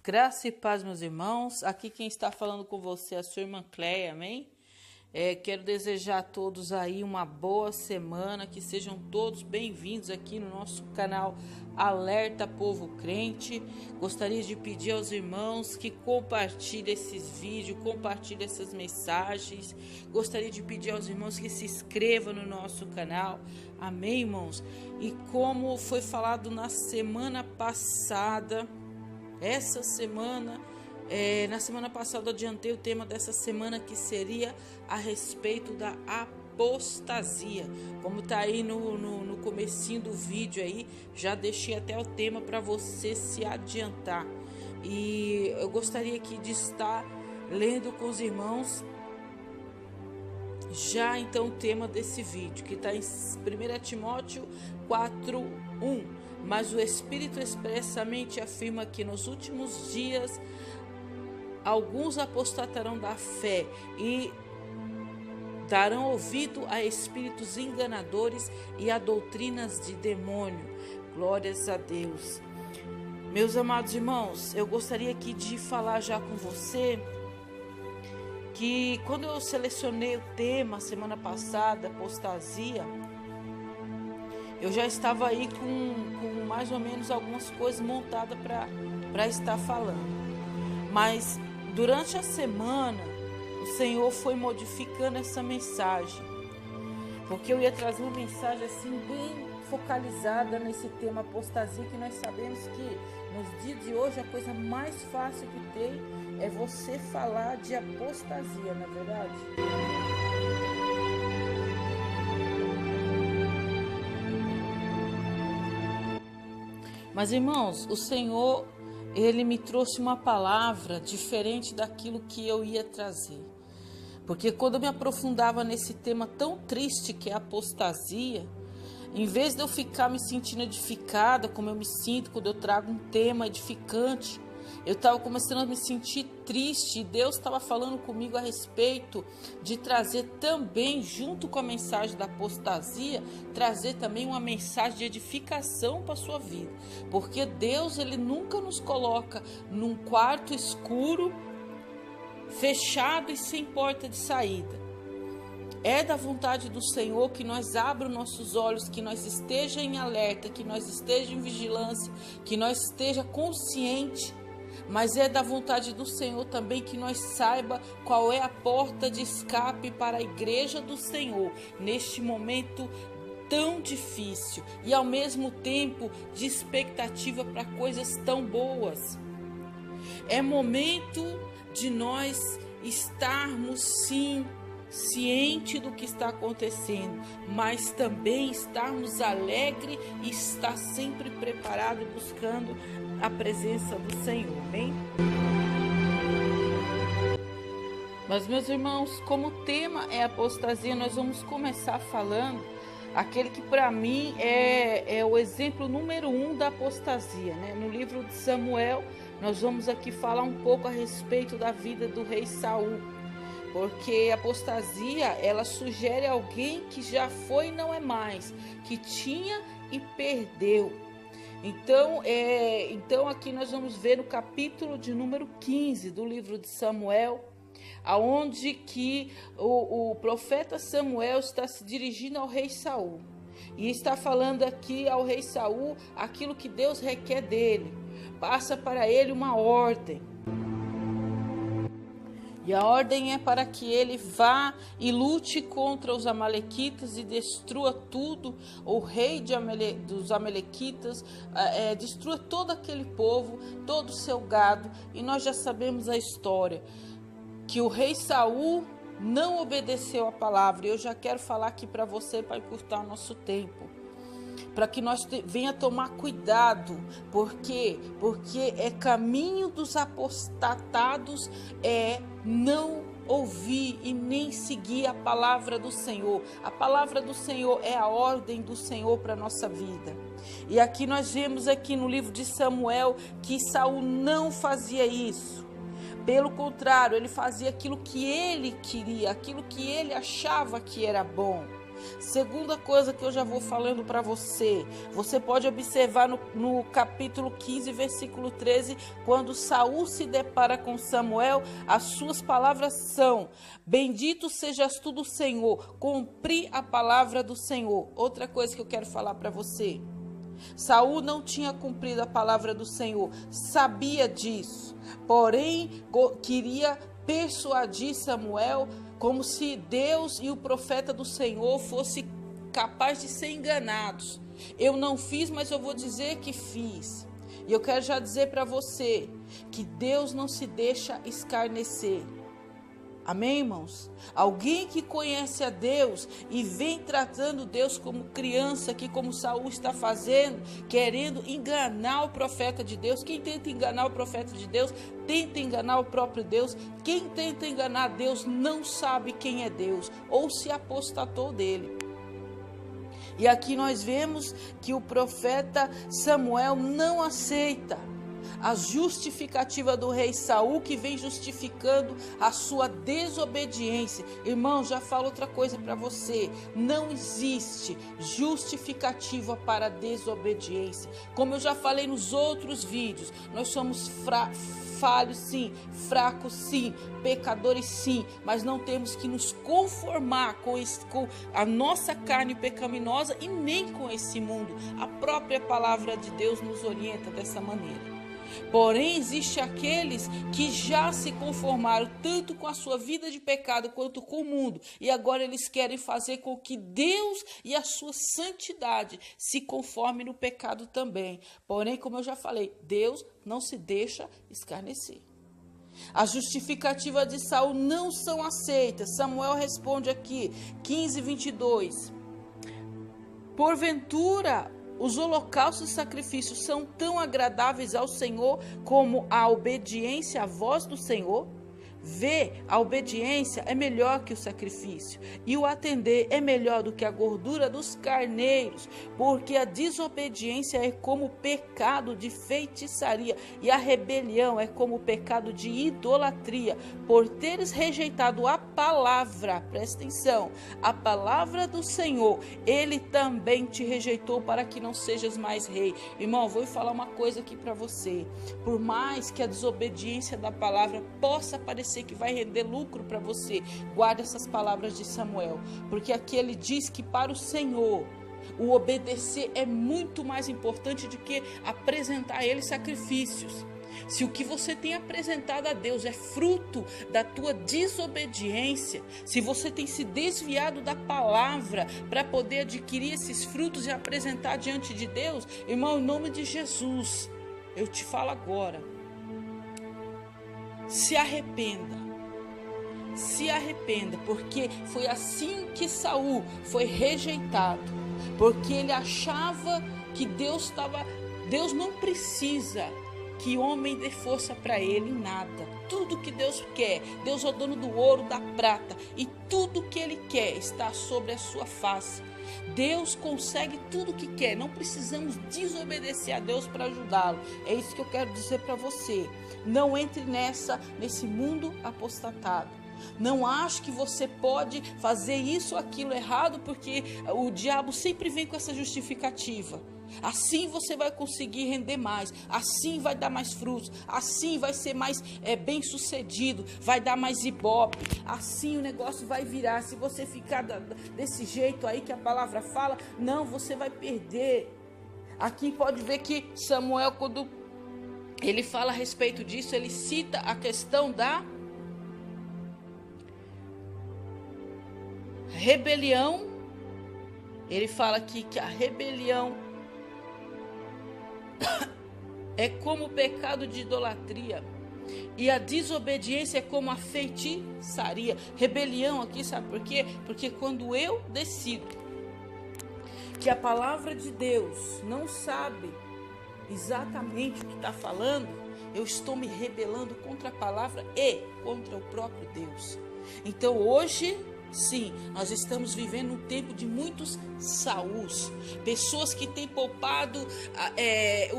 Graça e paz, meus irmãos. Aqui quem está falando com você é a sua irmã Cléia, amém? Quero desejar a todos aí uma boa semana, que sejam todos bem-vindos aqui no nosso canal Alerta Povo Crente. Gostaria de pedir aos irmãos que compartilhem esses vídeos, compartilhem essas mensagens. Gostaria de pedir aos irmãos que se inscrevam no nosso canal, amém, irmãos? E como foi falado na semana passada, na semana passada eu adiantei o tema dessa semana, que seria a respeito da apostasia. Como tá aí no comecinho do vídeo aí, já deixei até o tema para você se adiantar. E eu gostaria aqui de estar lendo com os irmãos já então o tema desse vídeo, que está em 1 Timóteo 4:1. Mas o Espírito expressamente afirma que nos últimos dias alguns apostatarão da fé e darão ouvido a espíritos enganadores e a doutrinas de demônio. Glórias a Deus. Meus amados irmãos, eu gostaria aqui de falar já com você que quando eu selecionei o tema semana passada, apostasia, eu já estava aí com mais ou menos algumas coisas montadas para estar falando. Mas durante a semana, o Senhor foi modificando essa mensagem. Porque eu ia trazer uma mensagem assim bem focalizada nesse tema apostasia, que nós sabemos que nos dias de hoje a coisa mais fácil que tem é você falar de apostasia, não é verdade? Mas, irmãos, o Senhor, Ele me trouxe uma palavra diferente daquilo que eu ia trazer. Porque quando eu me aprofundava nesse tema tão triste que é a apostasia, em vez de eu ficar me sentindo edificada, como eu me sinto quando eu trago um tema edificante, eu estava começando a me sentir triste, e Deus estava falando comigo a respeito de trazer também, junto com a mensagem da apostasia, trazer também uma mensagem de edificação para a sua vida. Porque Deus, Ele nunca nos coloca num quarto escuro, fechado e sem porta de saída. É da vontade do Senhor que nós abramos nossos olhos, que nós esteja em alerta, que nós esteja em vigilância, que nós esteja consciente. Mas é da vontade do Senhor também que nós saiba qual é a porta de escape para a igreja do Senhor neste momento tão difícil e ao mesmo tempo de expectativa para coisas tão boas. É momento de nós estarmos sim ciente do que está acontecendo, mas também estarmos alegres e estar sempre preparado, buscando a presença do Senhor, amém? Mas, meus irmãos, como o tema é apostasia, nós vamos começar falando aquele que para mim é o exemplo número 1 da apostasia, né? No livro de Samuel, nós vamos aqui falar um pouco a respeito da vida do rei Saul. Porque a apostasia, ela sugere alguém que já foi e não é mais, que tinha e perdeu. Então aqui nós vamos ver no capítulo de número 15 do livro de Samuel, aonde que o profeta Samuel está se dirigindo ao rei Saul. E está falando aqui ao rei Saul aquilo que Deus requer dele. Passa para ele uma ordem. E a ordem é para que ele vá e lute contra os amalequitas e destrua tudo, o rei dos amalequitas, destrua todo aquele povo, todo o seu gado. E nós já sabemos a história, que o rei Saul não obedeceu a palavra. E eu já quero falar aqui para você, para encurtar o nosso tempo, para que nós venha tomar cuidado. Por quê? Porque é caminho dos apostatados não ouvir e nem seguir a palavra do Senhor. A palavra do Senhor é a ordem do Senhor para a nossa vida. E aqui nós vemos aqui no livro de Samuel que Saul não fazia isso. Pelo contrário, ele fazia aquilo que ele queria, aquilo que ele achava que era bom. Segunda coisa que eu já vou falando para você, você pode observar no capítulo 15, versículo 13, quando Saul se depara com Samuel, as suas palavras são: bendito sejas tu do Senhor, cumpri a palavra do Senhor. Outra coisa que eu quero falar para você, Saul não tinha cumprido a palavra do Senhor, sabia disso, porém queria persuadir Samuel como se Deus e o profeta do Senhor fossem capazes de ser enganados. Eu não fiz, mas eu vou dizer que fiz. E eu quero já dizer para você que Deus não se deixa escarnecer. Amém, irmãos? Alguém que conhece a Deus e vem tratando Deus como criança, que como Saul está fazendo, querendo enganar o profeta de Deus. Quem tenta enganar o profeta de Deus, tenta enganar o próprio Deus. Quem tenta enganar Deus não sabe quem é Deus, ou se apostatou dele. E aqui nós vemos que o profeta Samuel não aceita a justificativa do rei Saul, que vem justificando a sua desobediência. Irmão, já falo outra coisa para você: não existe justificativa para a desobediência. Como eu já falei nos outros vídeos, nós somos falhos sim, fracos sim, pecadores sim, mas não temos que nos conformar com a nossa carne pecaminosa e nem com esse mundo. A própria palavra de Deus nos orienta dessa maneira. Porém, existe aqueles que já se conformaram tanto com a sua vida de pecado quanto com o mundo, e agora eles querem fazer com que Deus e a sua santidade se conformem no pecado também. Porém, como eu já falei, Deus não se deixa escarnecer. A justificativa de Saul não são aceitas. Samuel responde aqui, 15, 22. Porventura, os holocaustos e sacrifícios são tão agradáveis ao Senhor como a obediência à voz do Senhor? Vê, a obediência é melhor que o sacrifício, e o atender é melhor do que a gordura dos carneiros, porque a desobediência é como o pecado de feitiçaria, e a rebelião é como o pecado de idolatria. Por teres rejeitado a palavra, presta atenção, a palavra do Senhor, ele também te rejeitou para que não sejas mais rei. Irmão, vou falar uma coisa aqui para você: por mais que a desobediência da palavra possa parecer que vai render lucro para você, guarde essas palavras de Samuel, porque aqui ele diz que para o Senhor o obedecer é muito mais importante do que apresentar a ele sacrifícios. Se o que você tem apresentado a Deus é fruto da tua desobediência, se você tem se desviado da palavra para poder adquirir esses frutos e apresentar diante de Deus, irmão, em nome de Jesus, eu te falo agora, se arrependa, porque foi assim que Saul foi rejeitado, porque ele achava que Deus não precisa que homem dê força para ele em nada. Tudo que Deus quer, Deus é o dono do ouro, da prata, e tudo que ele quer está sobre a sua face. Deus consegue tudo o que quer, não precisamos desobedecer a Deus para ajudá-lo. É isso que eu quero dizer para você. Não entre nesse mundo apostatado. Não ache que você pode fazer isso ou aquilo errado, porque o diabo sempre vem com essa justificativa. Assim você vai conseguir render mais, assim vai dar mais frutos, assim vai ser mais bem sucedido, vai dar mais ibope, assim o negócio vai virar. Se você ficar desse jeito aí que a palavra fala, não, você vai perder. Aqui pode ver que Samuel, quando ele fala a respeito disso, ele cita a questão da rebelião. Ele fala aqui que a rebelião é como o pecado de idolatria, e a desobediência é como a feitiçaria. Rebelião aqui, sabe por quê? Porque quando eu decido que a palavra de Deus não sabe exatamente o que está falando, eu estou me rebelando contra a palavra e contra o próprio Deus. Então hoje, sim, nós estamos vivendo um tempo de muitos Saús, pessoas que têm poupado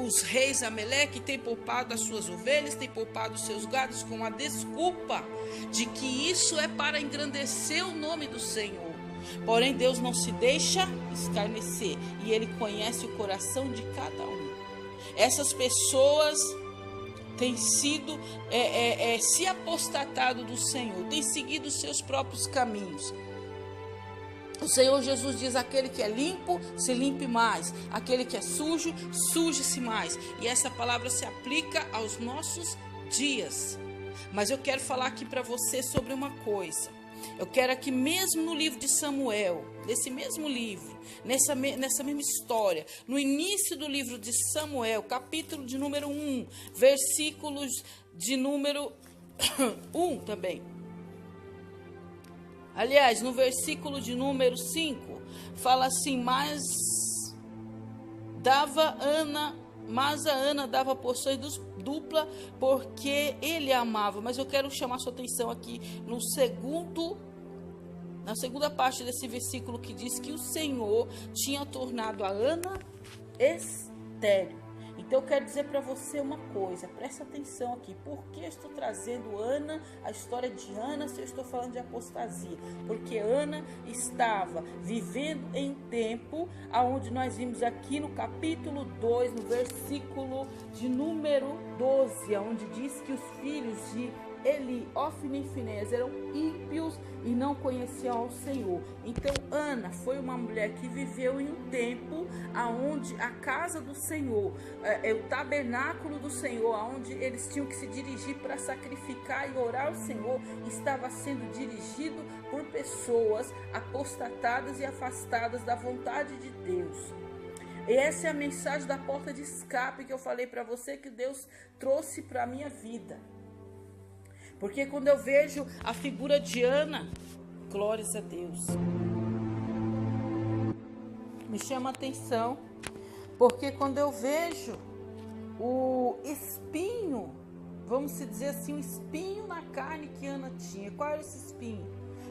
os reis Ameleque, têm poupado as suas ovelhas, têm poupado os seus gados com a desculpa de que isso é para engrandecer o nome do Senhor. Porém, Deus não se deixa escarnecer e Ele conhece o coração de cada um. Essas pessoas têm sido se apostatado do Senhor, têm seguido os seus próprios caminhos. O Senhor Jesus diz: aquele que é limpo, se limpe mais. Aquele que é sujo, suje-se mais. E essa palavra se aplica aos nossos dias. Mas eu quero falar aqui para você sobre uma coisa. Eu quero aqui mesmo no livro de Samuel, nesse mesmo livro, nessa mesma história, no início do livro de Samuel, capítulo de número 1, versículos de número 1 também. Aliás, no versículo de número 5, fala assim: mas a Ana dava porções dupla porque ele a amava. Mas eu quero chamar sua atenção aqui na segunda parte desse versículo, que diz que o Senhor tinha tornado a Ana estéril. Então eu quero dizer para você uma coisa, presta atenção aqui. Por que eu estou trazendo Ana, a história de Ana, se eu estou falando de apostasia? Porque Ana estava vivendo em tempo, aonde nós vimos aqui no capítulo 2, no versículo de número 12, onde diz que os filhos de Eli, Ofni e Finéias eram ímpios e não conheciam ao Senhor. Então Ana foi uma mulher que viveu em um tempo aonde a casa do Senhor, o tabernáculo do Senhor, aonde eles tinham que se dirigir para sacrificar e orar ao Senhor, estava sendo dirigido por pessoas apostatadas e afastadas da vontade de Deus. E essa é a mensagem da porta de escape que eu falei para você, que Deus trouxe para a minha vida. Porque quando eu vejo a figura de Ana, glórias a Deus, me chama a atenção. Porque quando eu vejo o espinho, vamos dizer assim, o espinho na carne que Ana tinha. Qual era esse espinho?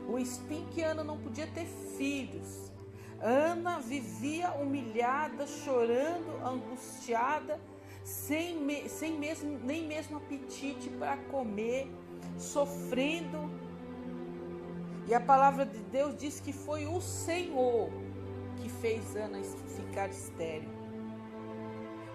O espinho que Ana não podia ter filhos. Ana vivia humilhada, chorando, angustiada, nem mesmo apetite para comer, sofrendo. E a palavra de Deus diz que foi o Senhor que fez Ana ficar estéril.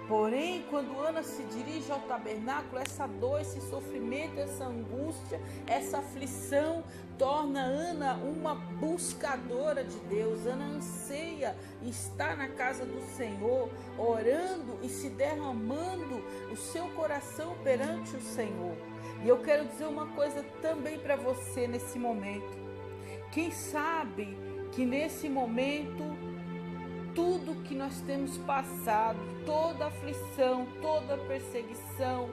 Porém, quando Ana se dirige ao tabernáculo, essa dor, esse sofrimento, essa angústia, essa aflição torna Ana uma buscadora de Deus. Ana anseia estar na casa do Senhor, orando e se derramando o seu coração perante o Senhor. E eu quero dizer uma coisa também para você nesse momento. Quem sabe que nesse momento, tudo que nós temos passado, toda aflição, toda perseguição,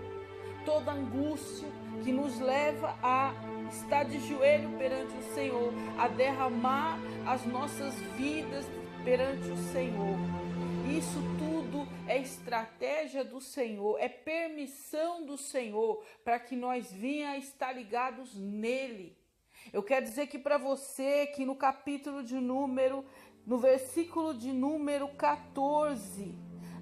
toda angústia que nos leva a estar de joelho perante o Senhor, a derramar as nossas vidas perante o Senhor. Isso tudo é estratégia do Senhor, é permissão do Senhor para que nós venhamos a estar ligados nele. Eu quero dizer aqui para você que no versículo de número 14,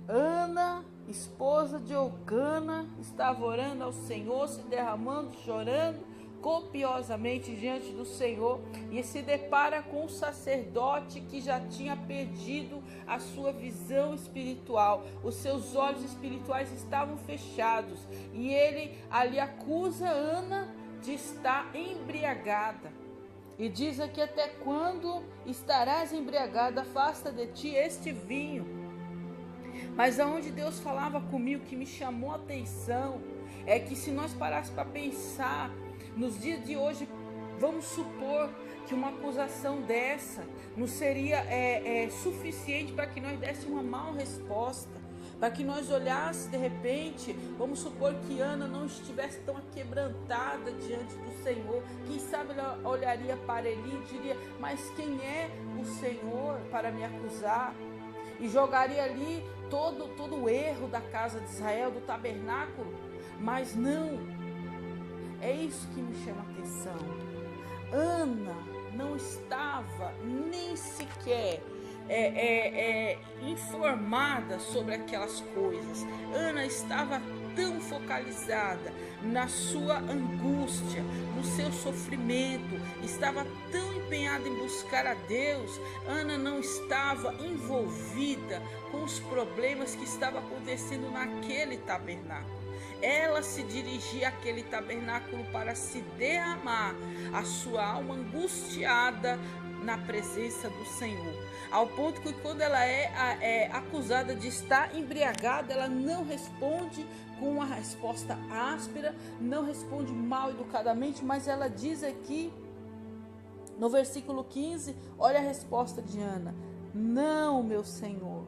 Ana, esposa de Eucana, estava orando ao Senhor, se derramando, chorando copiosamente diante do Senhor, e se depara com um sacerdote que já tinha perdido a sua visão espiritual. Os seus olhos espirituais estavam fechados, e ele ali acusa Ana de estar embriagada. E diz aqui: até quando estarás embriagada? Afasta de ti este vinho. Mas aonde Deus falava comigo, que me chamou a atenção, é que se nós parássemos para pensar, nos dias de hoje, vamos supor que uma acusação dessa não seria suficiente para que nós dessemos uma mal resposta. Para que nós olhássemos de repente, vamos supor que Ana não estivesse tão aquebrantada diante do Senhor. Quem sabe ela olharia para Eli e diria: mas quem é o Senhor para me acusar? E jogaria ali todo o erro da casa de Israel, do tabernáculo. Mas não, é isso que me chama a atenção. Ana não estava nem sequer informada sobre aquelas coisas. Ana estava tão focalizada na sua angústia, no seu sofrimento, estava tão empenhada em buscar a Deus. Ana não estava envolvida com os problemas que estavam acontecendo naquele tabernáculo. Ela se dirigia àquele tabernáculo para se derramar a sua alma angustiada na presença do Senhor, ao ponto que quando ela é acusada de estar embriagada, ela não responde com uma resposta áspera, não responde mal educadamente, mas ela diz aqui no versículo 15, olha a resposta de Ana: não, meu Senhor,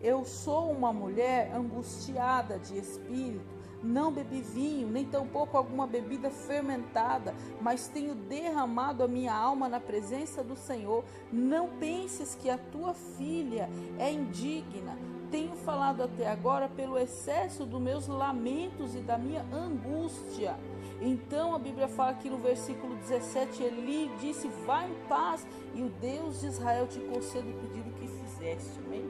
eu sou uma mulher angustiada de espírito. Não bebi vinho, nem tampouco alguma bebida fermentada, mas tenho derramado a minha alma na presença do Senhor. Não penses que a tua filha é indigna. Tenho falado até agora pelo excesso dos meus lamentos e da minha angústia. Então a Bíblia fala aqui no versículo 17, Eli disse: vai em paz, e o Deus de Israel te conceda o pedido que fizeste. Amém?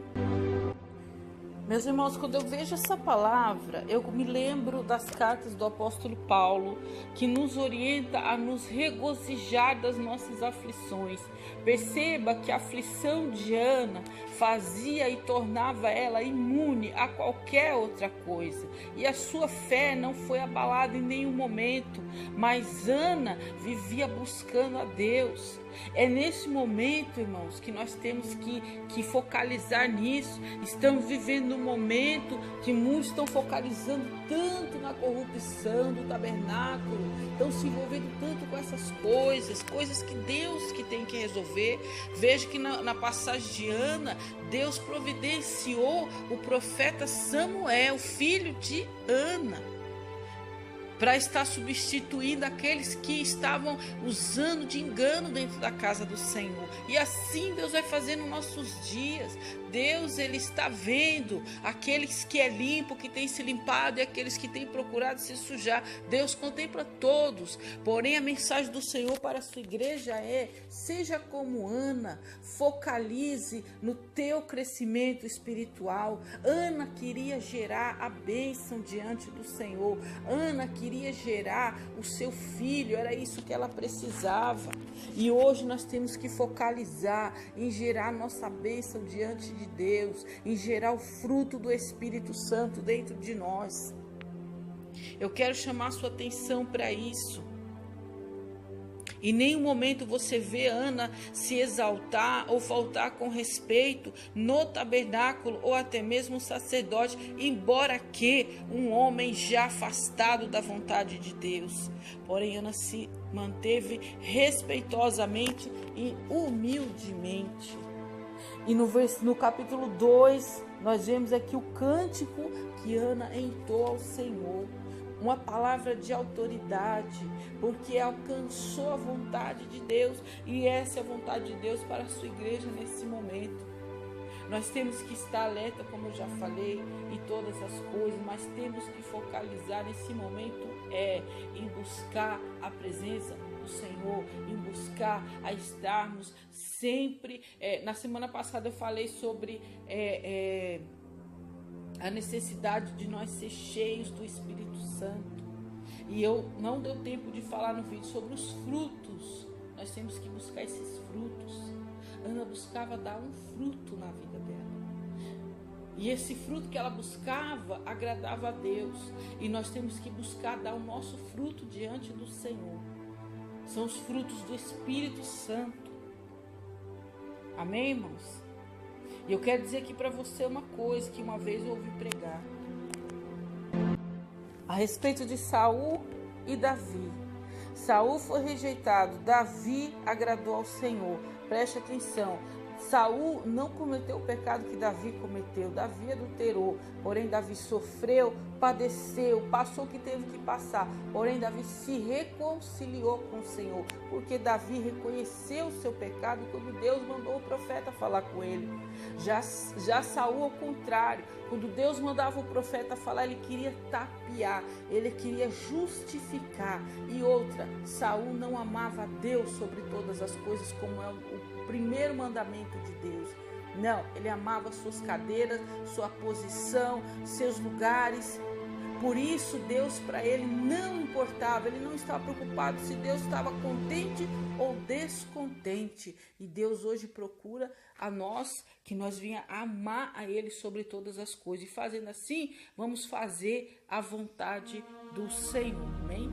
Meus irmãos, quando eu vejo essa palavra, eu me lembro das cartas do apóstolo Paulo, que nos orienta a nos regozijar das nossas aflições. Perceba que a aflição de Ana fazia e tornava ela imune a qualquer outra coisa. E a sua fé não foi abalada em nenhum momento, mas Ana vivia buscando a Deus. É nesse momento, irmãos, que nós temos que focalizar nisso. Estamos vivendo um momento que muitos estão focalizando tanto na corrupção do tabernáculo, estão se envolvendo tanto com essas coisas que Deus que tem que resolver. Veja que na passagem de Ana, Deus providenciou o profeta Samuel, filho de Ana, para estar substituindo aqueles que estavam usando de engano dentro da casa do Senhor. E assim Deus vai fazer nos nossos dias. Deus, Ele está vendo aqueles que é limpo, que tem se limpado, e aqueles que têm procurado se sujar. Deus contempla todos. Porém, a mensagem do Senhor para a sua igreja é: seja como Ana, focalize no teu crescimento espiritual. Ana queria gerar a bênção diante do Senhor. Ana queria gerar o seu filho, era isso que ela precisava. E hoje nós temos que focalizar em gerar nossa bênção diante de Deus, em gerar o fruto do Espírito Santo dentro de nós. Eu quero chamar a sua atenção para isso. Em nenhum momento você vê Ana se exaltar ou faltar com respeito no tabernáculo ou até mesmo o sacerdote, embora que um homem já afastado da vontade de Deus. Porém, Ana se manteve respeitosamente e humildemente. E no capítulo 2, nós vemos aqui o cântico que Ana entoou ao Senhor. Uma palavra de autoridade, porque alcançou a vontade de Deus, e essa é a vontade de Deus para a sua igreja nesse momento. Nós temos que estar alerta, como eu já falei, em todas as coisas, mas temos que focalizar nesse momento em buscar a presença do Senhor, em buscar a estarmos sempre. Na semana passada eu falei sobre a necessidade de nós ser cheios do Espírito Santo. E eu não deu tempo de falar no vídeo sobre os frutos. Nós temos que buscar esses frutos. Ana buscava dar um fruto na vida dela. E esse fruto que ela buscava agradava a Deus. E nós temos que buscar dar o nosso fruto diante do Senhor. São os frutos do Espírito Santo. Amém, irmãos? E eu quero dizer aqui para você uma coisa que uma vez eu ouvi pregar a respeito de Saul e Davi. Saul foi rejeitado, Davi agradou ao Senhor. Preste atenção. Saul não cometeu o pecado que Davi cometeu. Davi adulterou, porém Davi sofreu, padeceu, passou o que teve que passar. Porém Davi se reconciliou com o Senhor, porque Davi reconheceu o seu pecado quando Deus mandou o profeta falar com ele. Já Saul, ao contrário, quando Deus mandava o profeta falar, ele queria tapear, ele queria justificar. E outra, Saul não amava a Deus sobre todas as coisas, como é o primeiro mandamento de Deus. Não, ele amava suas cadeiras, sua posição, seus lugares. Por isso, Deus para ele não importava, ele não estava preocupado se Deus estava contente ou descontente. E Deus hoje procura a nós, que nós venha amar a Ele sobre todas as coisas. E fazendo assim, vamos fazer a vontade do Senhor. Amém?